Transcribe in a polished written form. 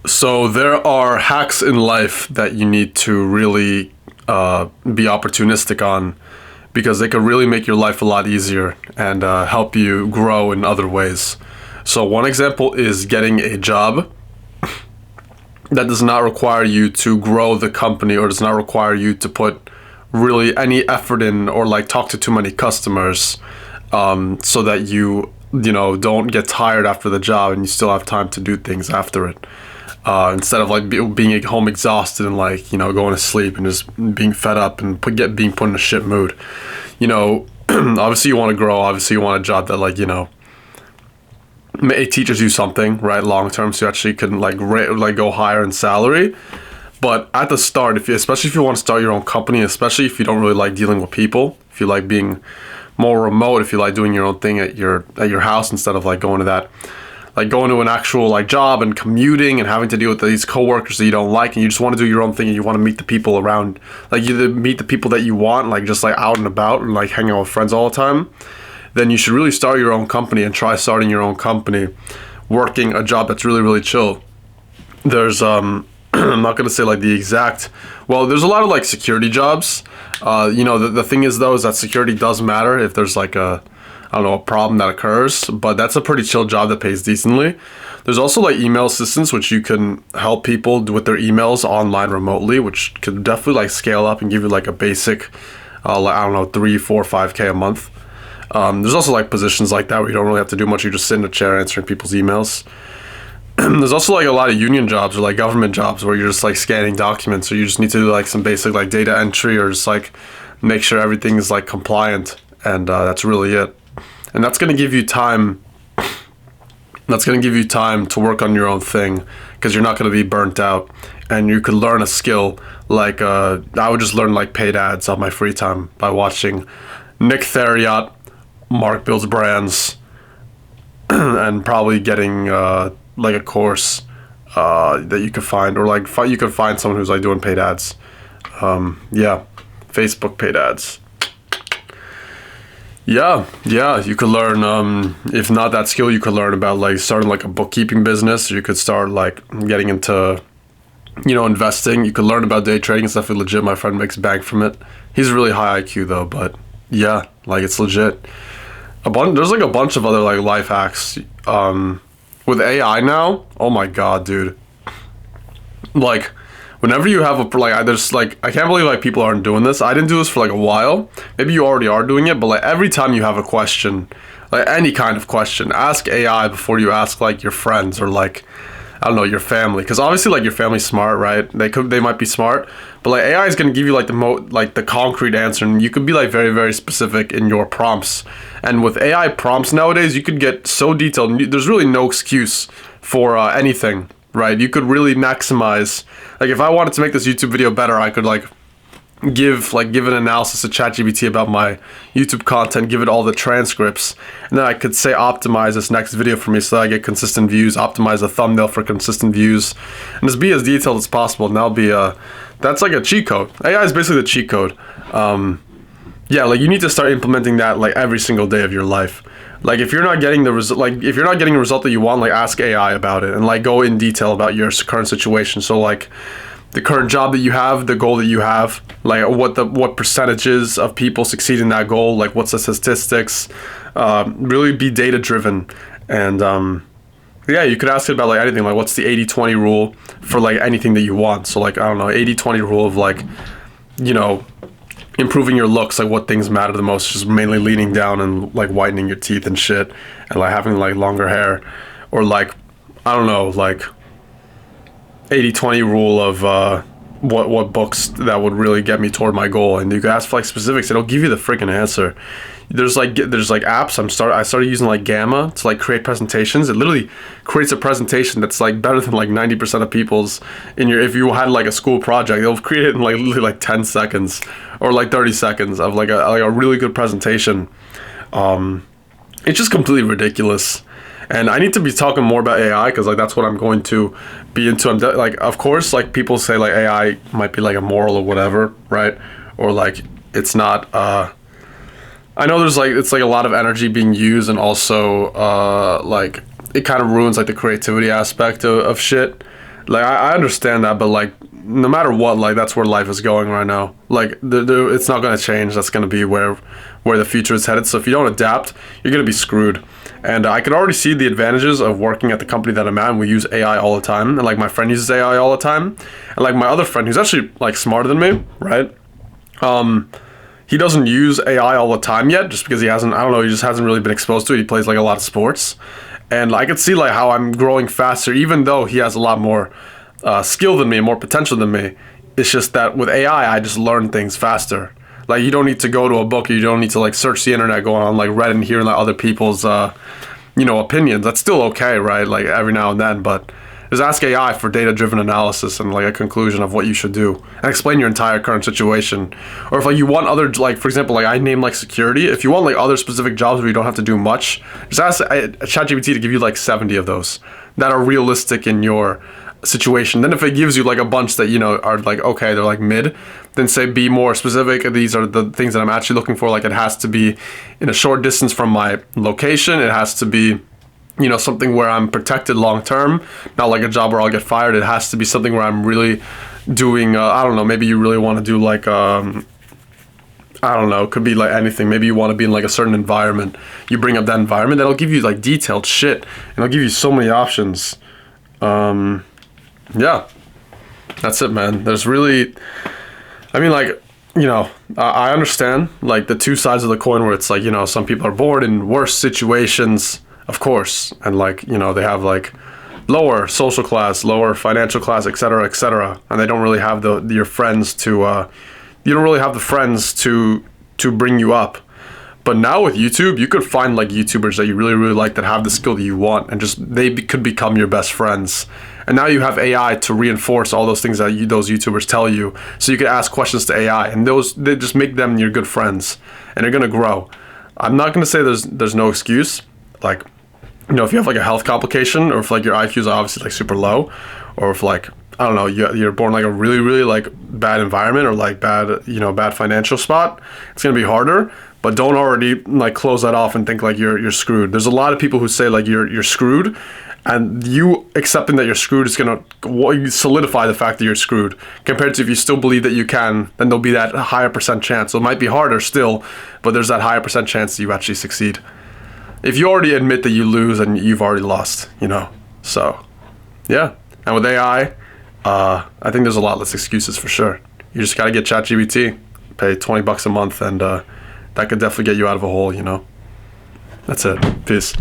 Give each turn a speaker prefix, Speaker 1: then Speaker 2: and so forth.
Speaker 1: So there are hacks in life that you need to really be opportunistic on because they could really make your life a lot easier and help you grow in other ways. So one example is getting a job that does not require you to grow the company or does not require you to put really any effort in or like talk to too many customers, so that you don't get tired after the job and you still have time to do things after it, instead of like being at home exhausted and like going to sleep and just being fed up and being put in a shit mood. Obviously you want to grow. Obviously you want a job that it teaches you something, right, long term, so you actually can like go higher in salary. But at the start, especially if you want to start your own company, especially if you don't really like dealing with people, if you like being more remote, if you like doing your own thing at your house instead of like going to an actual like job and commuting and having to deal with these coworkers that you don't like, and you just want to do your own thing and you want to meet the people around, like you meet the people that you want, like just like out and about and like hanging out with friends all the time, then you should really start your own company and try starting your own company, working a job that's really, really chill. There's I'm not going to say like the exact, well, there's a lot of like security jobs. The thing is though, is that security does matter if there's like a problem that occurs, but that's a pretty chill job that pays decently. There's also like email assistants, which you can help people with their emails online remotely, which could definitely like scale up and give you like a basic, 3, 4, 5K a month. There's also like positions like that where you don't really have to do much. You just sit in a chair answering people's emails. There's also like a lot of union jobs or like government jobs where you're just like scanning documents, or you just need to do like some basic like data entry or just like make sure everything is like compliant, and that's really it. And that's going to give you time. That's going to give you time to work on your own thing because you're not going to be burnt out, and you could learn a skill. Like I would just learn like paid ads on my free time by watching Nick Theriot, Mark Builds Brands, and probably getting like a course that you could find, or like you could find someone who's like doing paid ads. Facebook paid ads. Yeah, you could learn, if not that skill, you could learn about like starting like a bookkeeping business, or you could start like getting into, investing. You could learn about day trading. It's definitely legit. My friend makes bank from it. He's really high IQ though, but yeah, like it's legit. There's like a bunch of other like life hacks. With AI now, oh my god, dude. Like, whenever you have I can't believe like people aren't doing this. I didn't do this for like a while. Maybe you already are doing it, but like every time you have a question, like any kind of question, ask AI before you ask like your friends or like, I don't know, your family. Because obviously like your family's smart, right? They might be smart, but like AI is gonna give you like the concrete answer, and you could be like very, very specific in your prompts. And with AI prompts nowadays, you could get so detailed. There's really no excuse for anything, right? You could really maximize. Like if I wanted to make this YouTube video better, I could give an analysis to ChatGPT about my YouTube content, give it all the transcripts, and then I could say optimize this next video for me so that I get consistent views, optimize a thumbnail for consistent views, and just be as detailed as possible. And that's like a cheat code. AI is basically the cheat code. Like you need to start implementing that like every single day of your life. Like if you're not getting the result, that you want, like ask AI about it and like go in detail about your current situation. So like the current job that you have, the goal that you have, like what percentages of people succeed in that goal, like what's the statistics, really be data driven. And you could ask it about like anything, like what's the 80-20 rule for like anything that you want. So like, I don't know, 80-20 rule of like, improving your looks, like what things matter the most, just mainly leaning down and like whitening your teeth and shit, and like having like longer hair, or like, I don't know, like 80-20 rule of what books that would really get me toward my goal. And you can ask for like specifics, it'll give you the freaking answer. There's like apps. I started using like Gamma to like create presentations. It literally creates a presentation that's like better than like 90% of people's if you had like a school project, they'll create it in like literally like 10 seconds or like 30 seconds of like a really good presentation. It's just completely ridiculous. And I need to be talking more about AI because like that's what I'm going to be into. Like, of course, like people say like AI might be like immoral or whatever, right? Or like it's not. I know there's like it's like a lot of energy being used, and also like it kind of ruins like the creativity aspect of shit. Like I understand that, but like no matter what, like that's where life is going right now. Like it's not gonna change. That's gonna be where the future is headed. So if you don't adapt, you're gonna be screwed. And I could already see the advantages of working at the company that I'm at. And we use AI all the time, and like my friend uses AI all the time, and like my other friend who's actually like smarter than me, right? He doesn't use AI all the time yet, just because he hasn't. I don't know. He just hasn't really been exposed to it. He plays like a lot of sports, and I could see like how I'm growing faster, even though he has a lot more skill than me, more potential than me. It's just that with AI, I just learn things faster. Like you don't need to go to a book, or you don't need to like search the internet, going on like Reddit and hearing like other people's opinions. That's still okay, right? Like every now and then, but just ask AI for data-driven analysis and like a conclusion of what you should do, and explain your entire current situation. Or if like you want other, like for example, like I name like security. If you want like other specific jobs where you don't have to do much, just ask ChatGPT to give you like 70 of those that are realistic in your situation. Then if it gives you like a bunch that are like okay, they're like mid, then say be more specific. These are the things that I'm actually looking for. Like it has to be in a short distance from my location. It has to be something where I'm protected long term, not like a job where I'll get fired. It has to be something where I'm really doing I don't know, maybe you really want to do like I don't know, it could be like anything. Maybe you want to be in like a certain environment. You bring up that environment, that'll give you like detailed shit, and it'll give you so many options. Yeah, that's it, man. There's really, I mean, like, I understand like the two sides of the coin where it's like, some people are born in worse situations, of course, and like, they have like lower social class, lower financial class, etc., and they don't really have your friends to, you don't really have the friends to bring you up. But now with YouTube, you could find like YouTubers that you really, really like that have the skill that you want, and just they could become your best friends. And now you have AI to reinforce all those things that those YouTubers tell you. So you can ask questions to AI, and they just make them your good friends, and they're gonna grow. I'm not gonna say there's no excuse. Like, if you have like a health complication, or if like your IQ is obviously like super low, or if like I don't know, you're born like a really, really like bad environment, or like bad financial spot, it's gonna be harder. But don't already like close that off and think like you're screwed. There's a lot of people who say like you're screwed, and you accepting that you're screwed is gonna solidify the fact that you're screwed. Compared to if you still believe that you can, then there'll be that higher percent chance. So it might be harder still, but there's that higher percent chance that you actually succeed. If you already admit that you lose, and you've already lost, So, yeah. And with AI, I think there's a lot less excuses for sure. You just gotta get ChatGPT, pay $20 a month, and that could definitely get you out of a hole, That's it. Peace.